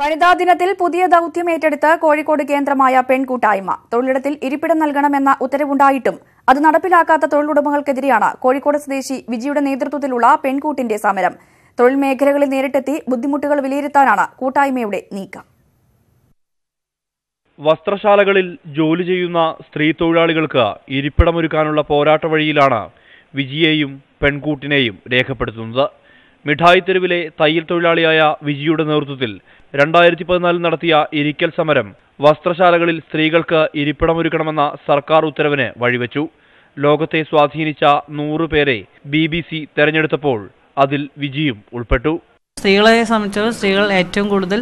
വനിതാ ദിനത്തിൽ പുതിയ ദൌത്യം ഏറ്റെടുത്ത് കോഴിക്കോട് കേന്ദ്രമായ പെൺകൂട്ടായ്മ. തൊഴിലിടത്തിൽ ഇരിപ്പിടം നൽകണമെന്ന ഉത്തരവുണ്ടായിട്ടും അത് നടപ്പിലാക്കാത്ത തൊഴിലുടമകൾക്കെതിരെയാണ് കോഴിക്കോട് സ്വദേശി വിജിയുടെ നേതൃത്വത്തിലുള്ള പെൺകൂട്ടിന്റെ സമരം. തൊഴിൽ മേഖലകളിൽ നേരിട്ടെത്തി ബുദ്ധിമുട്ടുകൾ വിലയിരുത്താനാണ് കൂട്ടായ്മയുടെ നീക്കം. വസ്ത്രശാലകളിൽ ജോലി ചെയ്യുന്ന സ്ത്രീ തൊഴിലാളികൾക്ക് ഇരിപ്പിടമൊരുക്കാനുള്ള പോരാട്ട വഴിയിലാണ് വിജിയെയും പെൺകൂട്ടിനെയും രേഖപ്പെടുത്തുന്നത്. മിഠായി തെരുവിലെ തയ്യൽ തൊഴിലാളിയായ വിജിയുടെ നേതൃത്വത്തിൽ 2014 നടത്തിയ ഇരിക്കൽ സമരം വസ്ത്രശാലകളിൽ സ്ത്രീകൾക്ക് ഇരിപ്പിടമൊരുക്കണമെന്ന സർക്കാർ ഉത്തരവിന് വഴിവെച്ചു. ലോകത്തെ സ്വാധീനിച്ച 100 പേരെ BBC തെരഞ്ഞെടുത്തപ്പോൾ അതിൽ വിജിയും ഉൾപ്പെട്ടു. സ്ത്രീകളെ സംബന്ധിച്ച് സ്ത്രീകൾ ഏറ്റവും കൂടുതൽ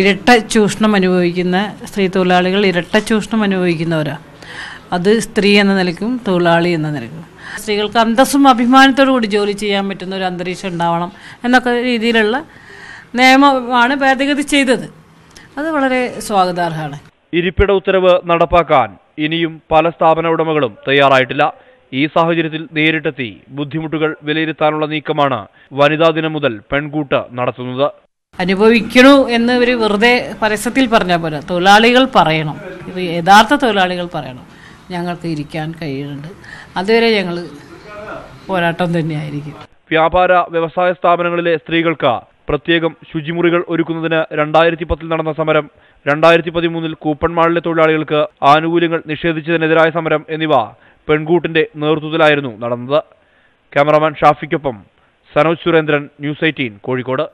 ഇരട്ട ചൂഷണം അനുഭവിക്കുന്ന സ്ത്രീ തൊഴിലാളികൾ ഇരട്ട ചൂഷണം അനുഭവിക്കുന്നവരാണ്. അത് സ്ത്രീ എന്ന നിലയ്ക്കും തൊഴിലാളി എന്ന നിലയ്ക്കും സ്ത്രീകൾക്ക് അന്തസ്സും അഭിമാനത്തോടു കൂടി ജോലി ചെയ്യാൻ പറ്റുന്ന ഒരു അന്തരീക്ഷം ഉണ്ടാവണം എന്നൊക്കെ രീതിയിലുള്ള നിയമമാണ് ഭേദഗതി ചെയ്തത്. അത് വളരെ സ്വാഗതാർഹമാണ്. ഇരിപ്പിട ഉത്തരവ് നടപ്പാക്കാൻ ഇനിയും പല സ്ഥാപന ഉടമകളും തയ്യാറായിട്ടില്ല. ഈ സാഹചര്യത്തിൽ നേരിട്ടെത്തി ബുദ്ധിമുട്ടുകൾ വിലയിരുത്താനുള്ള നീക്കമാണ് വനിതാ ദിനം മുതൽ പെൺകൂട്ട് നടത്തുന്നത്. അനുഭവിക്കണു എന്ന് ഇവർ വെറുതെ പരസ്യത്തിൽ പറഞ്ഞാൽ പോരാ, തൊഴിലാളികൾ പറയണം. യഥാർത്ഥ തൊഴിലാളികൾ പറയണം ഞങ്ങൾക്ക് ഇരിക്കാൻ കഴിയുന്നുണ്ട്. അതുവരെ ഞങ്ങൾ പോരാട്ടം തന്നെയായിരിക്കും. വ്യാപാര വ്യവസായ സ്ഥാപനങ്ങളിലെ സ്ത്രീകൾക്ക് പ്രത്യേകം ശുചിമുറികൾ ഒരുക്കുന്നതിന് 2010 നടന്ന സമരം, 2013 കൂപ്പൺ മാളിലെ തൊഴിലാളികൾക്ക് ആനുകൂല്യങ്ങൾ നിഷേധിച്ചതിനെതിരായ സമരം എന്നിവ പെൺകൂട്ടിന്റെ നേതൃത്വത്തിലായിരുന്നു നടന്നത്. ക്യാമറാമാൻ ഷാഫിക്കൊപ്പം സനോജ് സുരേന്ദ്രൻ, ന്യൂസ് 18 കോഴിക്കോട്.